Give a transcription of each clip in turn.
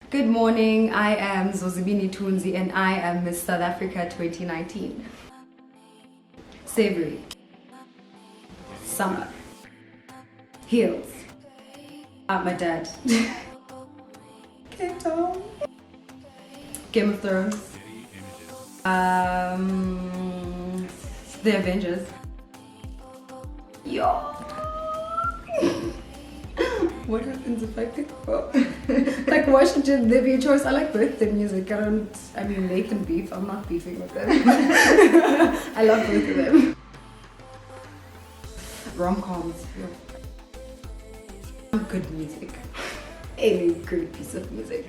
Good morning, I am Zozibi Tunzi and I am Miss South Africa 2019. Savory. Summer. Heels. My dad. Cape Town. Game of Thrones. The Avengers. Yo. What happens if I pick up? Like Washington, there'd be a choice. I like both the music. I mean, they can beef. I'm not beefing with them. I love both of them. Rom-coms. Yeah. Good music. A great piece of music.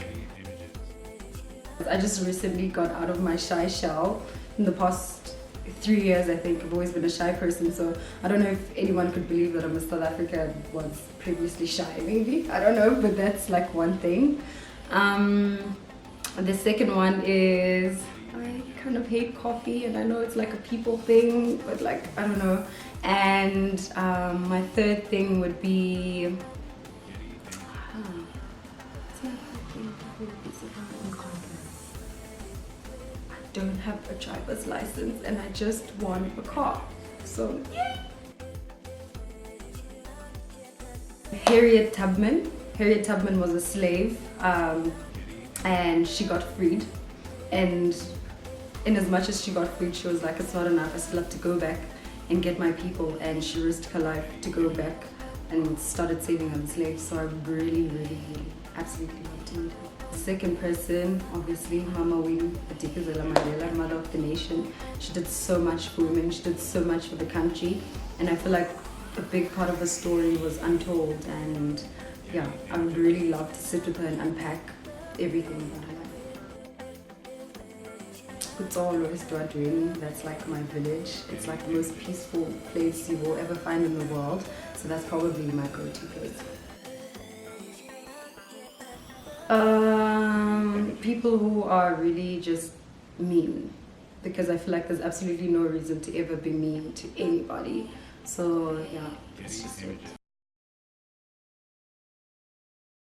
I just recently got out of my shy shell. In the past 3 years, I think, I've always been a shy person, so I don't know if anyone could believe that I'm a South Africa was previously shy, maybe. I don't know, but that's like one thing. The second one is I kind of hate coffee, and I know it's like a people thing, but like, I don't know. And my third thing would be I don't have a driver's license and I just want a car. So, yay! Harriet Tubman. Harriet Tubman was a slave and she got freed. And in as much as she got freed, she was like, it's not enough, I still have to go back and get my people. And she risked her life to go back and started saving other slaves. So I really absolutely love to meet her. The second person, obviously, Mama Winnie Madikizela Mandela, mother of the nation. She did so much for women, she did so much for the country, and I feel like a big part of her story was untold. And yeah, I would really love to sit with her and unpack everything about her life. That's like my village. It's like the most peaceful place you will ever find in the world, so that's probably my go-to place. People who are really just mean, because I feel like there's absolutely no reason to ever be mean to anybody. So yeah, that's just it.